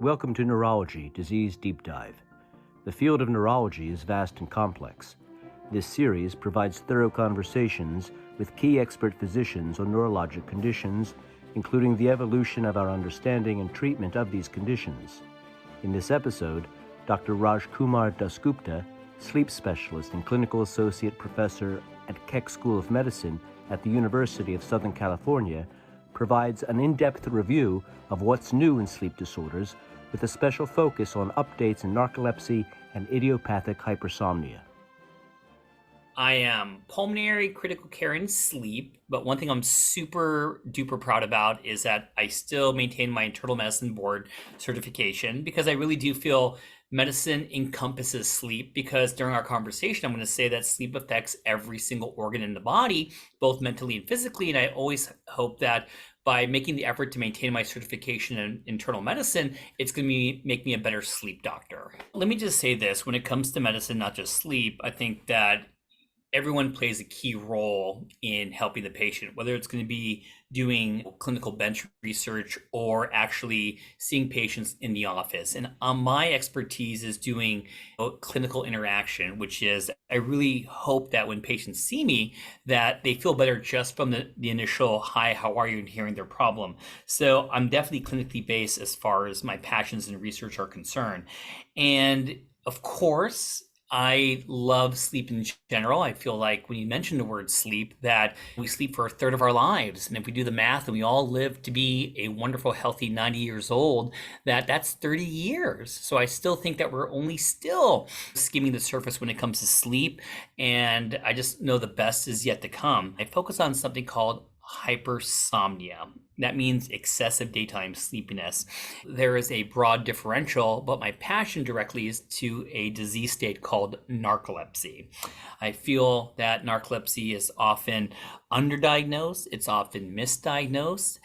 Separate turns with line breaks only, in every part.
Welcome to Neurology Disease Deep Dive. The field of neurology is vast and complex. This series provides thorough conversations with key expert physicians on neurologic conditions, including the evolution of our understanding and treatment of these conditions. In this episode, Dr. Rajkumar Dasgupta, sleep specialist and clinical associate professor at Keck School of Medicine at the University of Southern California, provides an in-depth review of what's new in sleep disorders, with a special focus on updates in narcolepsy and idiopathic hypersomnia.
I am pulmonary critical care and sleep, but one thing I'm super duper proud about is that I still maintain my internal medicine board certification, because I really do feel medicine encompasses sleep, because during our conversation, I'm going to say that sleep affects every single organ in the body, both mentally and physically. And I always hope that by making the effort to maintain my certification in internal medicine, it's going to make me a better sleep doctor. Let me just say this, when it comes to medicine, not just sleep, I think that everyone plays a key role in helping the patient, whether it's going to be doing clinical bench research or actually seeing patients in the office. And my expertise is doing clinical interaction, which is I really hope that when patients see me, that they feel better just from the initial, hi, how are you, and hearing their problem. So I'm definitely clinically based as far as my passions and research are concerned. And of course, I love sleep in general. I feel like when you mention the word sleep, that we sleep for a third of our lives. And if we do the math and we all live to be a wonderful, healthy 90 years old, that's 30 years. So I still think that we're only still skimming the surface when it comes to sleep. And I just know the best is yet to come. I focus on something called hypersomnia. That means excessive daytime sleepiness. There is a broad differential, but my passion directly is to a disease state called narcolepsy. I feel that narcolepsy is often underdiagnosed, it's often misdiagnosed.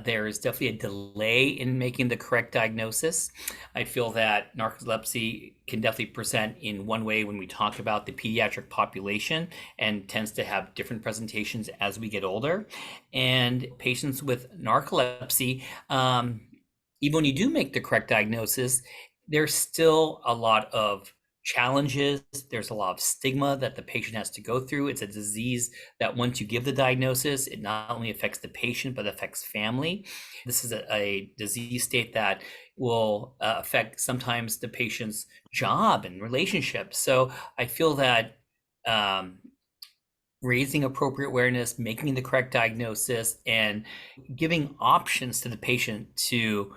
There is definitely a delay in making the correct diagnosis. I feel that narcolepsy can definitely present in one way when we talk about the pediatric population, and tends to have different presentations as we get older. And patients with narcolepsy, even when you do make the correct diagnosis, there's still a lot of challenges. There's a lot of stigma that the patient has to go through. It's a disease that once you give the diagnosis, it not only affects the patient, but affects family. This is a disease state that will affect sometimes the patient's job and relationships. So I feel that raising appropriate awareness, making the correct diagnosis, and giving options to the patient to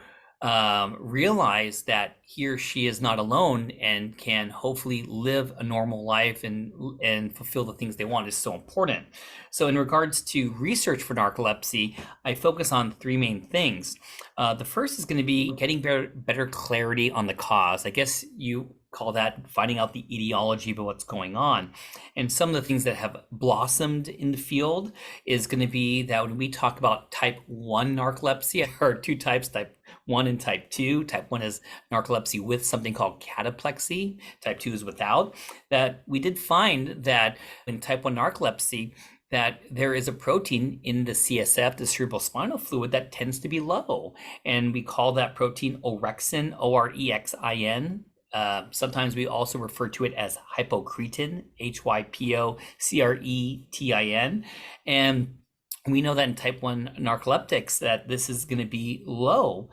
realize that he or she is not alone and can hopefully live a normal life and fulfill the things they want is so important. So in regards to research for narcolepsy, I focus on three main things. The first is going to be getting better clarity on the cause. I guess you call that finding out the etiology of what's going on. And some of the things that have blossomed in the field is going to be that when we talk about type 1 narcolepsy, there are two types, type 1 and type 2. Type 1 is narcolepsy with something called cataplexy. Type 2 is without. That we did find that in type 1 narcolepsy, that there is a protein in the CSF, the cerebral spinal fluid, that tends to be low. And we call that protein orexin, O-R-E-X-I-N. Sometimes we also refer to it as hypocretin, Hypocretin. And we know that in type 1 narcoleptics that this is going to be low.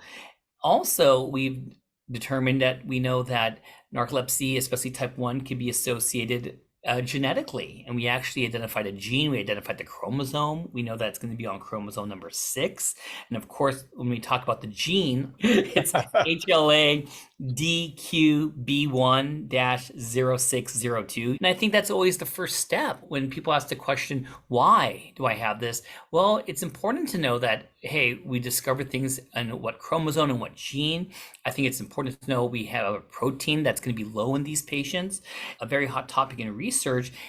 Also, we've determined that we know that narcolepsy, especially type 1, can be associated genetically. And we actually identified a gene, we identified the chromosome. We know that it's going to be on chromosome number 6. And of course, when we talk about the gene, it's HLA-DQB1-0602. And I think that's always the first step when people ask the question, why do I have this? Well, it's important to know that, hey, we discovered things on what chromosome and what gene. I think it's important to know we have a protein that's going to be low in these patients. A very hot topic in research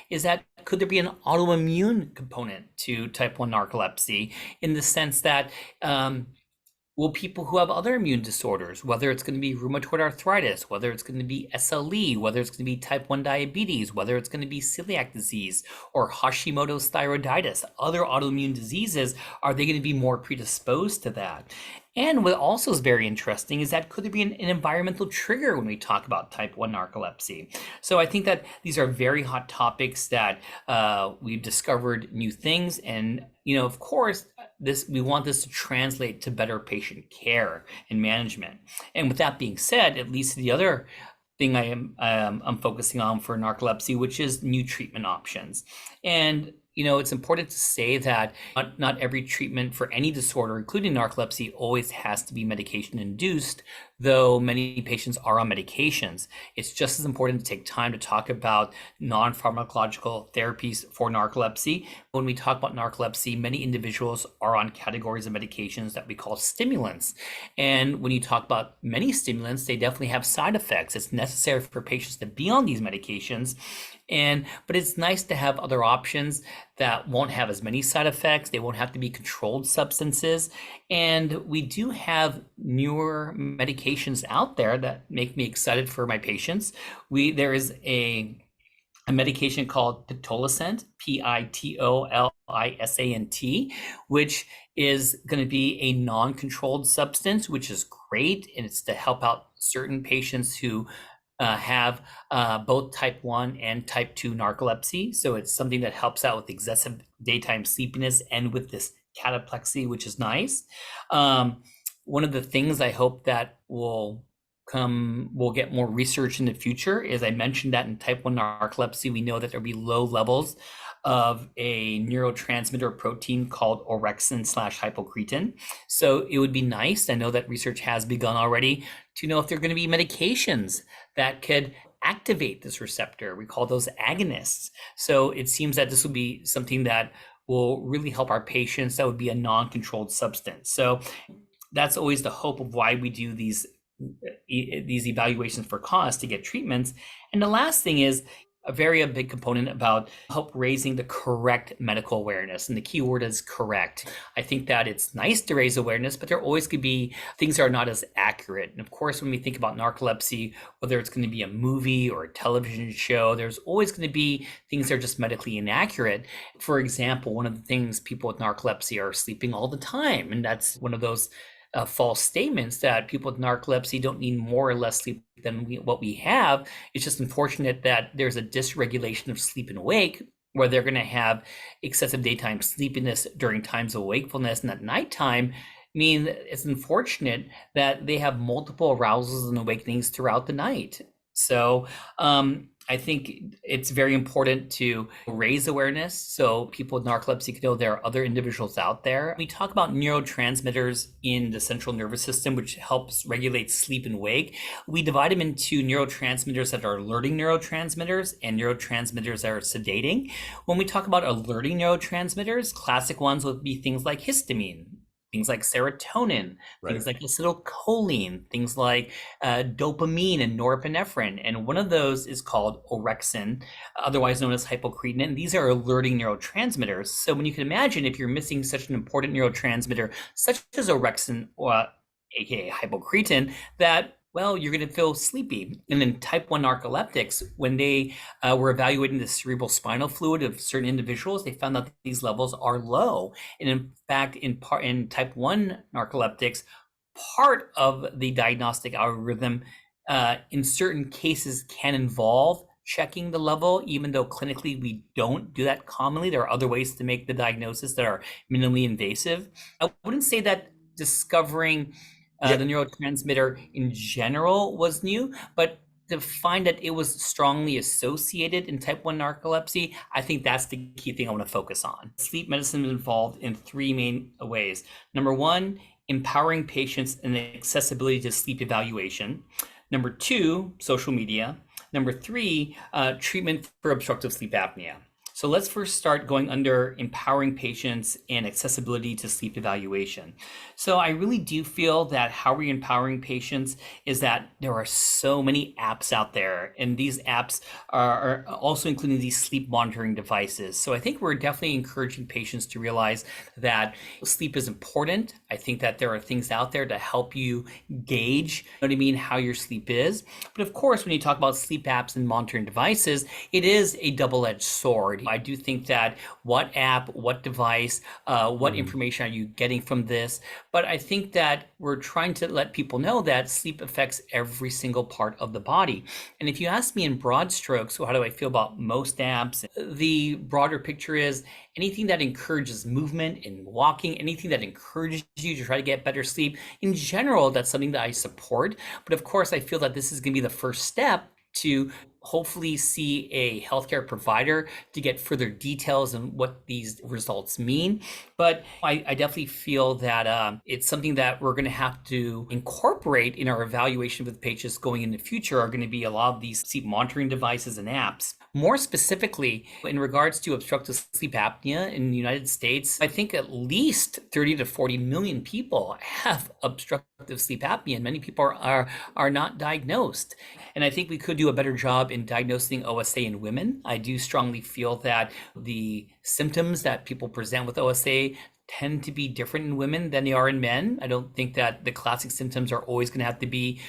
is that could there be an autoimmune component to type 1 narcolepsy, in the sense that will people who have other immune disorders, whether it's going to be rheumatoid arthritis, whether it's going to be SLE, whether it's going to be type 1 diabetes, whether it's going to be celiac disease or Hashimoto's thyroiditis, other autoimmune diseases, are they going to be more predisposed to that? And what also is very interesting is that could there be an environmental trigger when we talk about type 1 narcolepsy? So I think that these are very hot topics that we've discovered new things. And, of course, we want this to translate to better patient care and management. And with that being said, it leads to the other thing I'm focusing on for narcolepsy, which is new treatment options. And it's important to say that not every treatment for any disorder, including narcolepsy, always has to be medication induced, though many patients are on medications. It's just as important to take time to talk about non-pharmacological therapies for narcolepsy. When we talk about narcolepsy, many individuals are on categories of medications that we call stimulants. And when you talk about many stimulants, they definitely have side effects. It's necessary for patients to be on these medications. But it's nice to have other options that won't have as many side effects. They won't have to be controlled substances. And we do have newer medications out there that make me excited for my patients. There is a medication called pitolisant, Pitolisant, which is going to be a non-controlled substance, which is great. And it's to help out certain patients who have both type 1 and type 2 narcolepsy. So it's something that helps out with excessive daytime sleepiness and with this cataplexy, which is nice. One of the things I hope that we'll get more research in the future is, I mentioned that in type 1 narcolepsy, we know that there'll be low levels of a neurotransmitter protein called orexin/hypocretin. So it would be nice, I know that research has begun already, to know if there are going to be medications that could activate this receptor. We call those agonists. So it seems that this will be something that will really help our patients. That would be a non-controlled substance. So that's always the hope of why we do these evaluations for cost to get treatments. And the last thing is a big component about help raising the correct medical awareness. And the key word is correct. I think that it's nice to raise awareness, but there always could be things that are not as accurate. And of course, when we think about narcolepsy, whether it's going to be a movie or a television show, there's always going to be things that are just medically inaccurate. For example, one of the things people with narcolepsy are sleeping all the time. And that's one of those false statements that people with narcolepsy don't need more or less sleep than what we have. It's just unfortunate that there's a dysregulation of sleep and wake, where they're going to have excessive daytime sleepiness during times of wakefulness, and at nighttime it's unfortunate that they have multiple arousals and awakenings throughout the night. So I think it's very important to raise awareness so people with narcolepsy can know there are other individuals out there. We talk about neurotransmitters in the central nervous system, which helps regulate sleep and wake. We divide them into neurotransmitters that are alerting neurotransmitters and neurotransmitters that are sedating. When we talk about alerting neurotransmitters, classic ones would be things like histamine, things like serotonin,
Right.
things like acetylcholine, things like dopamine and norepinephrine. And one of those is called orexin, otherwise known as hypocretin. And these are alerting neurotransmitters. So when you can imagine, if you're missing such an important neurotransmitter, such as orexin, aka hypocretin, that you're going to feel sleepy. And in type 1 narcoleptics, when they were evaluating the cerebral spinal fluid of certain individuals, they found that these levels are low. And in fact, in type 1 narcoleptics, part of the diagnostic algorithm in certain cases can involve checking the level, even though clinically we don't do that commonly. There are other ways to make the diagnosis that are minimally invasive. I wouldn't say that discovering the neurotransmitter in general was new, but to find that it was strongly associated in type 1 narcolepsy, I think that's the key thing I want to focus on. Sleep medicine is involved in three main ways. Number one, empowering patients in the accessibility to sleep evaluation. Number two, social media. Number three, treatment for obstructive sleep apnea. So let's first start going under empowering patients and accessibility to sleep evaluation. So I really do feel that how we're empowering patients is that there are so many apps out there, and these apps are also including these sleep monitoring devices. So I think we're definitely encouraging patients to realize that sleep is important. I think that there are things out there to help you gauge, how your sleep is. But of course, when you talk about sleep apps and monitoring devices, it is a double-edged sword. I do think that what app, what device, what information are you getting from this? But I think that we're trying to let people know that sleep affects every single part of the body. And if you ask me in broad strokes, so how do I feel about most apps? The broader picture is anything that encourages movement and walking, anything that encourages you to try to get better sleep. In general, that's something that I support. But of course, I feel that this is going to be the first step to hopefully see a healthcare provider to get further details on what these results mean. But I definitely feel that it's something that we're going to have to incorporate in our evaluation with patients going in the future are going to be a lot of these sleep monitoring devices and apps. More specifically, in regards to obstructive sleep apnea in the United States, I think at least 30 to 40 million people have obstructive sleep apnea, and many people are not diagnosed. And I think we could do a better job in diagnosing OSA in women. I do strongly feel that the symptoms that people present with OSA tend to be different in women than they are in men. I don't think that the classic symptoms are always going to have to be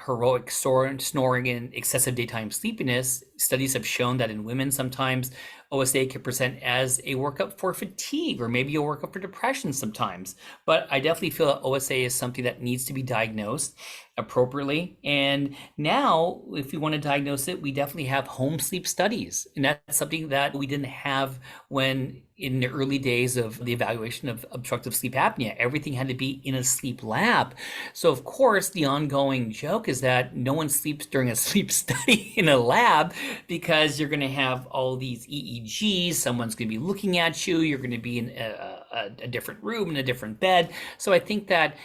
heroic snoring and excessive daytime sleepiness. Studies have shown that in women, sometimes OSA can present as a workup for fatigue or maybe a workup for depression sometimes. But I definitely feel that OSA is something that needs to be diagnosed appropriately. And now, if we want to diagnose it, we definitely have home sleep studies. And that's something that we didn't have when in the early days of the evaluation of obstructive sleep apnea. Everything had to be in a sleep lab. So of course, the ongoing joke is that no one sleeps during a sleep study in a lab because you're going to have all these EEGs. Someone's going to be looking at you. You're going to be in a different room, in a different bed. So I think that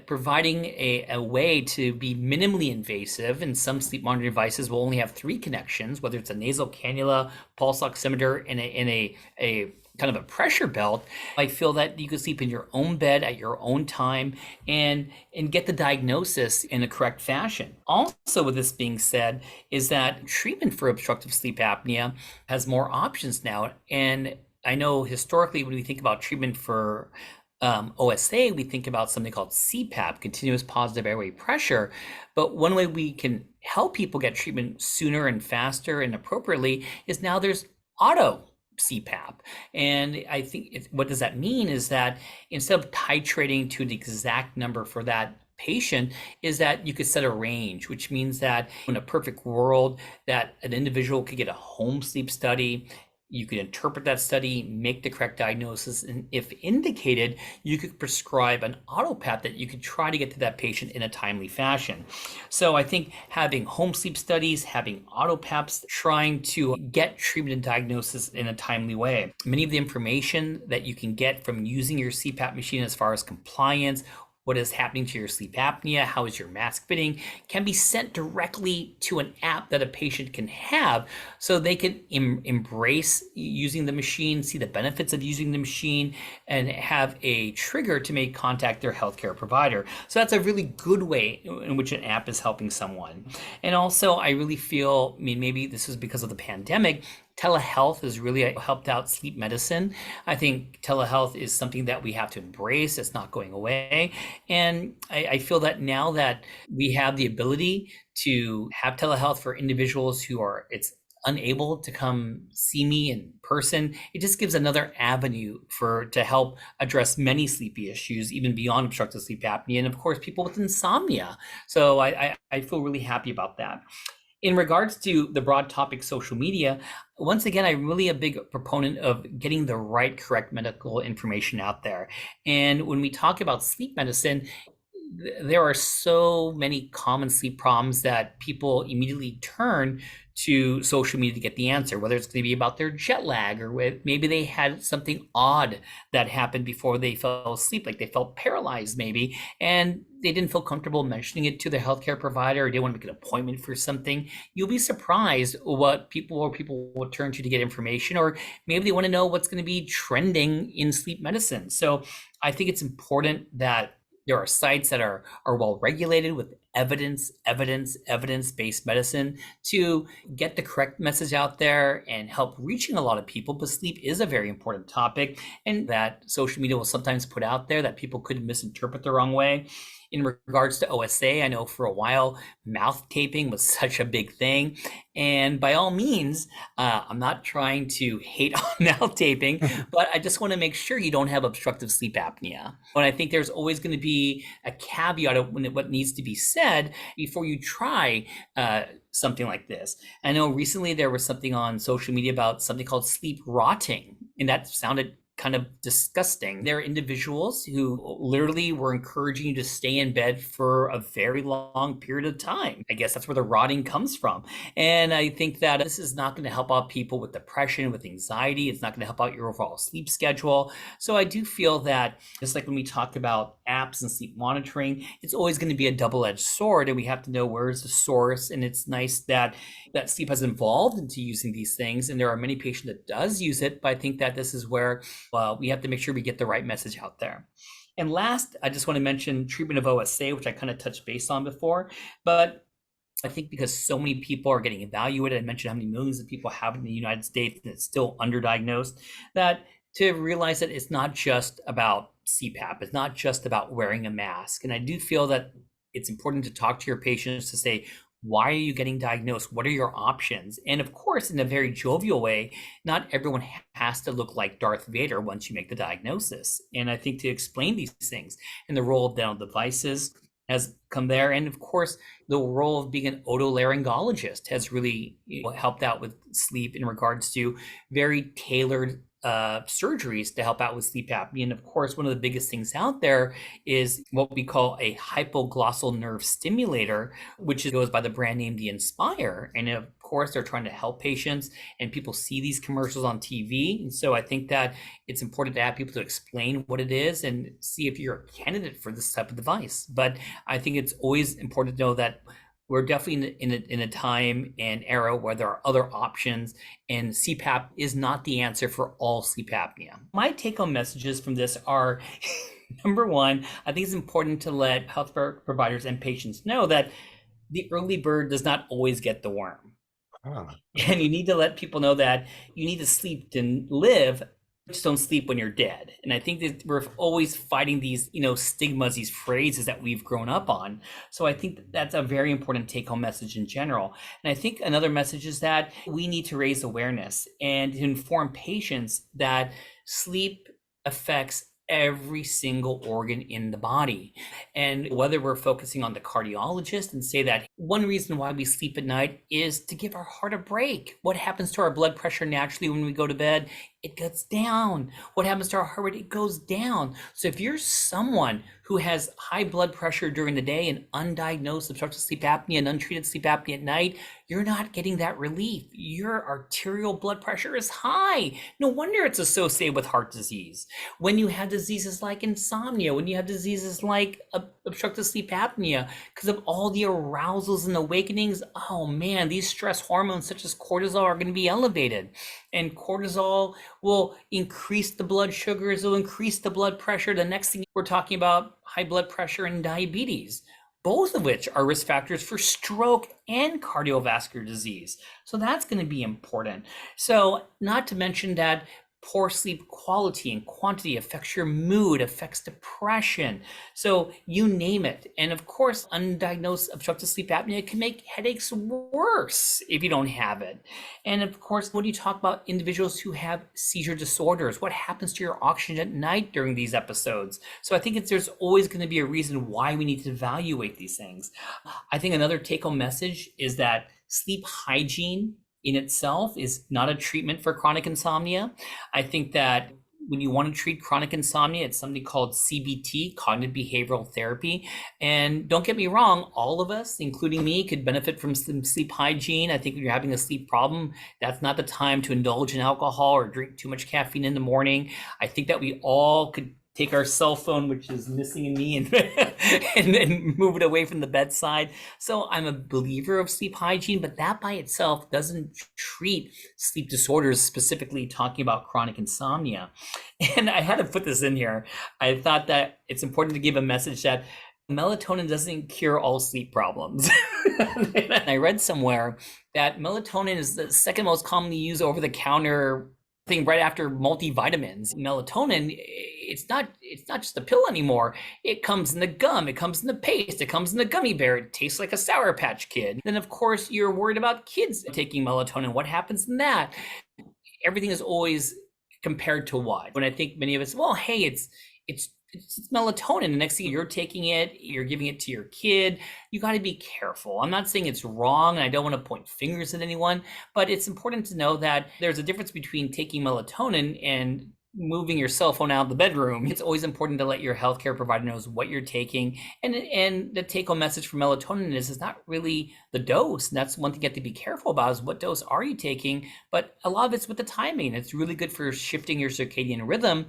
providing a way to be minimally invasive, and some sleep monitoring devices will only have 3 connections, whether it's a nasal cannula, pulse oximeter, and a kind of a pressure belt. I feel that you can sleep in your own bed at your own time and get the diagnosis in a correct fashion. Also, with this being said, is that treatment for obstructive sleep apnea has more options now. And I know historically when we think about treatment for OSA, we think about something called CPAP, continuous positive airway pressure. But one way we can help people get treatment sooner and faster and appropriately is now there's auto CPAP. And I think what does that mean is that instead of titrating to an exact number for that patient, is that you could set a range, which means that in a perfect world that an individual could get a home sleep study. You could interpret that study, make the correct diagnosis, and if indicated, you could prescribe an autopap that you could try to get to that patient in a timely fashion. So I think having home sleep studies, having autopaps, trying to get treatment and diagnosis in a timely way. Many of the information that you can get from using your CPAP machine as far as compliance, what is happening to your sleep apnea, how is your mask fitting, can be sent directly to an app that a patient can have so they can embrace using the machine, see the benefits of using the machine, and have a trigger to make contact their healthcare provider. So that's a really good way in which an app is helping someone. And also, I really feel, maybe this is because of the pandemic, telehealth has really helped out sleep medicine. I think telehealth is something that we have to embrace. It's not going away. And I feel that now that we have the ability to have telehealth for individuals who are unable to come see me in person, it just gives another avenue to help address many sleepy issues, even beyond obstructive sleep apnea, and of course, people with insomnia. So I feel really happy about that. In regards to the broad topic, social media, once again, I'm really a big proponent of getting the right, correct medical information out there. And when we talk about sleep medicine, there are so many common sleep problems that people immediately turn to social media to get the answer, whether it's going to be about their jet lag or maybe they had something odd that happened before they fell asleep, like they felt paralyzed maybe, and they didn't feel comfortable mentioning it to their healthcare provider, or didn't want to make an appointment for something. You'll be surprised what people will turn to get information, or maybe they want to know what's going to be trending in sleep medicine. So I think it's important that there are sites that are well regulated with evidence-based medicine to get the correct message out there and help reaching a lot of people. But sleep is a very important topic, and that social media will sometimes put out there that people could misinterpret the wrong way. In regards to OSA, I know for a while mouth taping was such a big thing. And by all means, I'm not trying to hate on mouth taping, but I just want to make sure you don't have obstructive sleep apnea. And I think there's always going to be a caveat of what needs to be said before you try something like this. I know recently there was something on social media about something called sleep rotting, and that sounded kind of disgusting. There are individuals who literally were encouraging you to stay in bed for a very long period of time. I guess that's where the rotting comes from. And I think that this is not going to help out people with depression, with anxiety. It's not going to help out your overall sleep schedule. So I do feel that, just like when we talk about apps and sleep monitoring, it's always going to be a double-edged sword, and we have to know where's the source. And it's nice that sleep has evolved into using these things, and there are many patients that does use it, but I think that this is where we have to make sure we get the right message out there. And last, I just want to mention treatment of OSA, which I kind of touched base on before, but I think because so many people are getting evaluated, I mentioned how many millions of people have in the United States and it's still underdiagnosed, that to realize that it's not just about CPAP, it's not just about wearing a mask. And I do feel that it's important to talk to your patients to say, why are you getting diagnosed? What are your options? And of course, in a very jovial way, not everyone has to look like Darth Vader once you make the diagnosis. And I think to explain these things and the role of dental devices has come there. And of course, the role of being an otolaryngologist has really helped out with sleep in regards to very tailored surgeries to help out with sleep apnea. And of course, one of the biggest things out there is what we call a hypoglossal nerve stimulator, which goes by the brand name the Inspire. And of course, they're trying to help patients, and people see these commercials on TV. And so I think that it's important to have people to explain what it is and see if you're a candidate for this type of device. But I think it's always important to know that we're definitely in a time and era where there are other options, and CPAP is not the answer for all sleep apnea. My take-home messages from this are, number one, I think it's important to let health providers and patients know that the early bird does not always get the worm. And you need to let people know that you need to sleep to live. Just don't sleep when you're dead. And I think that we're always fighting these, stigmas, these phrases that we've grown up on. So I think that's a very important take-home message in general. And I think another message is that we need to raise awareness and to inform patients that sleep affects every single organ in the body. And whether we're focusing on the cardiologist and say that one reason why we sleep at night is to give our heart a break. What happens to our blood pressure naturally when we go to bed? It goes down. What happens to our heart rate? It goes down. So if you're someone who has high blood pressure during the day and undiagnosed obstructive sleep apnea and untreated sleep apnea at night, you're not getting that relief. Your arterial blood pressure is high. No wonder it's associated with heart disease. When you have diseases like insomnia, when you have diseases like obstructive sleep apnea, because of all the arousals and awakenings, oh man, these stress hormones such as cortisol are going to be elevated. And cortisol will increase the blood sugars, will increase the blood pressure. The next thing we're talking about, high blood pressure and diabetes, both of which are risk factors for stroke and cardiovascular disease. So that's going to be important. So not to mention that poor sleep quality and quantity affects your mood, affects depression. So you name it. And of course, undiagnosed obstructive sleep apnea can make headaches worse if you don't have it. And of course, when you talk about individuals who have seizure disorders, what happens to your oxygen at night during these episodes? So I think there's always going to be a reason why we need to evaluate these things. I think another take-home message is that sleep hygiene in itself is not a treatment for chronic insomnia. I think that when you want to treat chronic insomnia, it's something called CBT, cognitive behavioral therapy. And don't get me wrong, all of us, including me, could benefit from some sleep hygiene. I think when you're having a sleep problem, that's not the time to indulge in alcohol or drink too much caffeine in the morning. I think that we all could take our cell phone, which is missing in me, and move it away from the bedside. So I'm a believer of sleep hygiene, but that by itself doesn't treat sleep disorders, specifically talking about chronic insomnia. And I had to put this in here. I thought that it's important to give a message that melatonin doesn't cure all sleep problems. And I read somewhere that melatonin is the second most commonly used over-the-counter thing right after multivitamins. Melatonin, it's not just a pill anymore. It comes in the gum, it comes in the paste, it comes in the gummy bear. It tastes like a Sour Patch Kid. Then of course you're worried about kids taking melatonin. What happens in that? Everything is always compared to what? When I think many of us, well, hey, it's melatonin. The next thing you're taking it, you're giving it to your kid. You got to be careful. I'm not saying it's wrong, and I don't want to point fingers at anyone, but it's important to know that there's a difference between taking melatonin and moving your cell phone out of the bedroom. It's always important to let your healthcare provider knows what you're taking. And the take-home message for melatonin is not really the dose. And that's one thing you have to be careful about, is what dose are you taking? But a lot of it's with the timing. It's really good for shifting your circadian rhythm.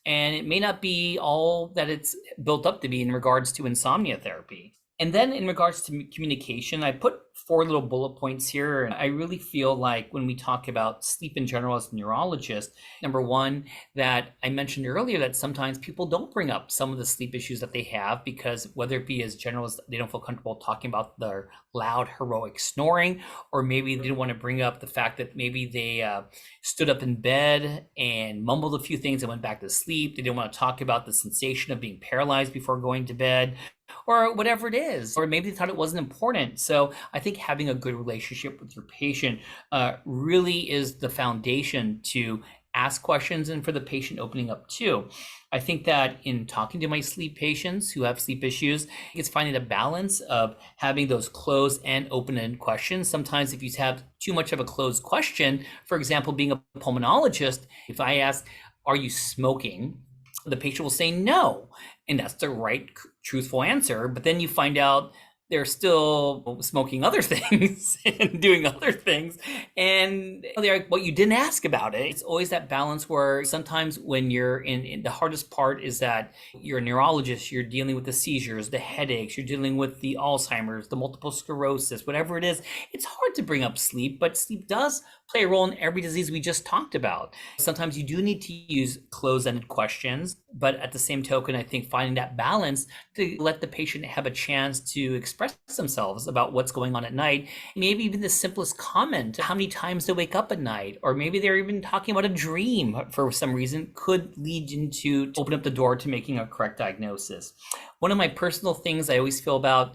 And it may not be all that it's built up to be in regards to insomnia therapy. And then in regards to communication, I put 4 little bullet points here. And I really feel like when we talk about sleep in general as a neurologist, number one, that I mentioned earlier, that sometimes people don't bring up some of the sleep issues that they have, because whether it be as general as they don't feel comfortable talking about their loud, heroic snoring, or maybe they didn't want to bring up the fact that maybe they stood up in bed and mumbled a few things and went back to sleep. They didn't want to talk about the sensation of being paralyzed before going to bed, or whatever it is, or maybe they thought it wasn't important. So I think having a good relationship with your patient really is the foundation to ask questions and for the patient opening up too. I think that in talking to my sleep patients who have sleep issues, it's finding a balance of having those closed and open-ended questions. Sometimes if you have too much of a closed question, for example, being a pulmonologist, if I ask, are you smoking? The patient will say no. And that's the right, truthful answer. But then you find out they're still smoking other things and doing other things. And they're like, well, you didn't ask about it. It's always that balance where sometimes when you're in the hardest part is that you're a neurologist, you're dealing with the seizures, the headaches, you're dealing with the Alzheimer's, the multiple sclerosis, whatever it is. It's hard to bring up sleep, but sleep does play a role in every disease we just talked about. Sometimes you do need to use closed-ended questions, but at the same token, I think finding that balance to let the patient have a chance to express themselves about what's going on at night. Maybe even the simplest comment, how many times they wake up at night, or maybe they're even talking about a dream for some reason, could lead into open up the door to making a correct diagnosis. One of my personal things I always feel about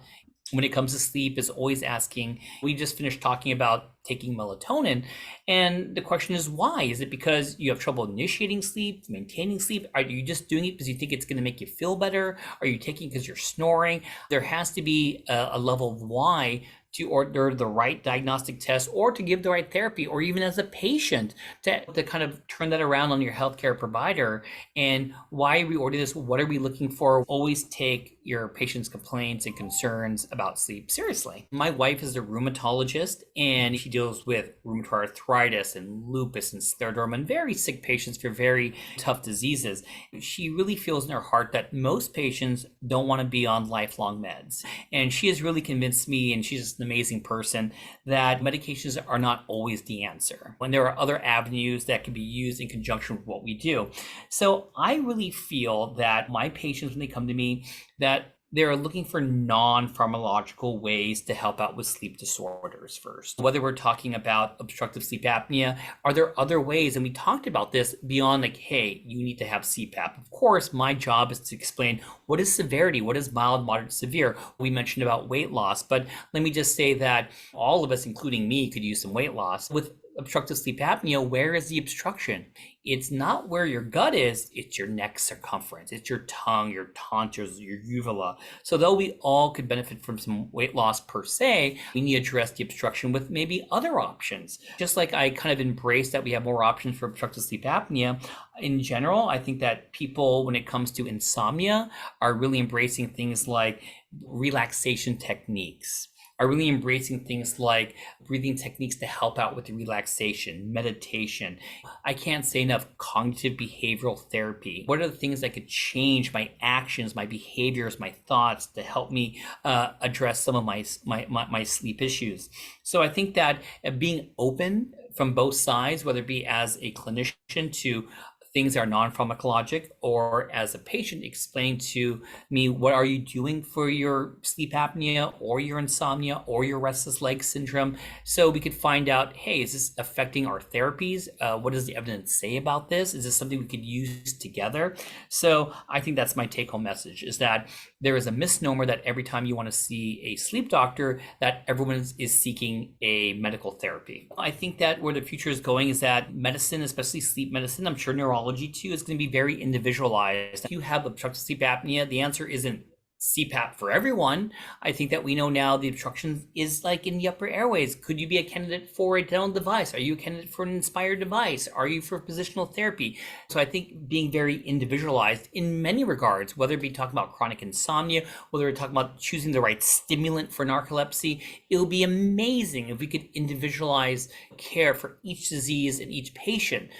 when it comes to sleep is always asking, we just finished talking about taking melatonin, and the question is why? Is it because you have trouble initiating sleep, maintaining sleep? Are you just doing it because you think it's going to make you feel better? Are you taking it because you're snoring? There has to be a level of why to order the right diagnostic test, or to give the right therapy, or even as a patient to kind of turn that around on your healthcare provider. And why we order this, what are we looking for? Always take your patient's complaints and concerns about sleep seriously. My wife is a rheumatologist, and she deals with rheumatoid arthritis and lupus and scleroderma and very sick patients for very tough diseases. She really feels in her heart that most patients don't want to be on lifelong meds. And she has really convinced me, and she's just an amazing person, that medications are not always the answer, when there are other avenues that can be used in conjunction with what we do. So I really feel that my patients, when they come to me, that they're looking for non-pharmacological ways to help out with sleep disorders first. Whether we're talking about obstructive sleep apnea, are there other ways? And we talked about this beyond like, hey, you need to have CPAP. Of course, my job is to explain what is severity, what is mild, moderate, severe. We mentioned about weight loss, but let me just say that all of us, including me, could use some weight loss. With obstructive sleep apnea, where is the obstruction? It's not where your gut is, it's your neck circumference, it's your tongue, your tonsils, your uvula. So though we all could benefit from some weight loss per se, we need to address the obstruction with maybe other options. Just like I kind of embrace that we have more options for obstructive sleep apnea, in general, I think that people, when it comes to insomnia, are really embracing things like relaxation techniques, are really embracing things like breathing techniques to help out with the relaxation, meditation. I can't say enough, cognitive behavioral therapy. What are the things that could change my actions, my behaviors, my thoughts to help me address some of my sleep issues? So I think that being open from both sides, whether it be as a clinician to things that are non-pharmacologic, or as a patient, explain to me, what are you doing for your sleep apnea or your insomnia or your restless leg syndrome? So we could find out, hey, is this affecting our therapies? What does the evidence say about this? Is this something we could use together? So I think that's my take-home message, is that there is a misnomer that every time you want to see a sleep doctor, that everyone is seeking a medical therapy. I think that where the future is going is that medicine, especially sleep medicine, I'm sure neurology too, is going to be very individualized. If you have obstructive sleep apnea, the answer isn't CPAP for everyone. I think that we know now the obstruction is like in the upper airways. Could you be a candidate for a dental device? Are you a candidate for an Inspire device? Are you for positional therapy? So I think being very individualized in many regards, whether it be talking about chronic insomnia, whether we're talking about choosing the right stimulant for narcolepsy, it'll be amazing if we could individualize care for each disease and each patient,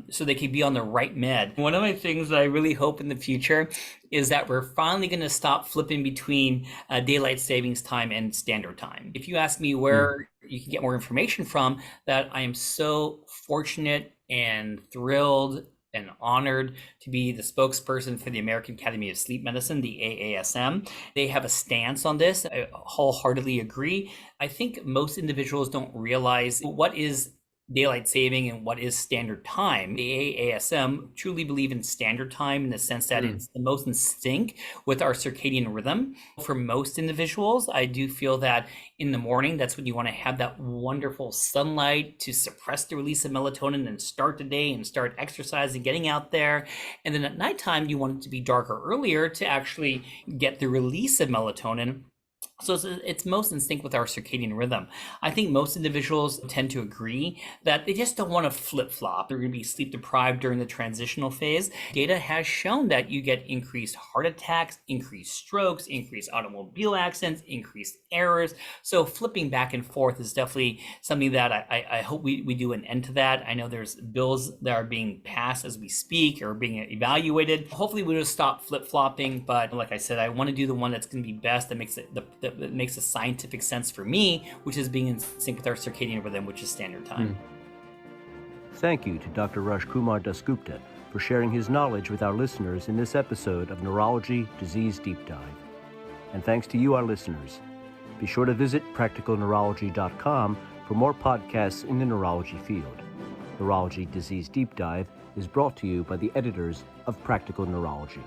so they could be on the right med. One of my things that I really hope in the future is that we're finally going to stop flipping between daylight savings time and standard time. If you ask me where you can get more information from, that I am so fortunate and thrilled and honored to be the spokesperson for the American Academy of Sleep Medicine, the AASM. They have a stance on this. I wholeheartedly agree. I think most individuals don't realize what is daylight saving and what is standard time. The AASM truly believe in standard time in the sense that it's the most in sync with our circadian rhythm. For most individuals, I do feel that in the morning, that's when you want to have that wonderful sunlight to suppress the release of melatonin and start the day and start exercising, getting out there. And then at nighttime, you want it to be darker earlier to actually get the release of melatonin. So it's most in sync with our circadian rhythm. I think most individuals tend to agree that they just don't want to flip-flop. They're going to be sleep deprived during the transitional phase. Data has shown that you get increased heart attacks, increased strokes, increased automobile accidents, increased errors. So flipping back and forth is definitely something that I hope we do an end to that. I know there's bills that are being passed as we speak or being evaluated. Hopefully we'll just stop flip-flopping. But like I said, I want to do the one that's going to be best, that makes it that makes a scientific sense for me, which is being in sync with our circadian rhythm, which is standard time.
Thank you to Dr. Rajkumar Dasgupta for sharing his knowledge with our listeners in this episode of Neurology Disease Deep Dive. And thanks to you, our listeners. Be sure to visit practicalneurology.com for more podcasts in the neurology field. Neurology Disease Deep Dive is brought to you by the editors of Practical Neurology.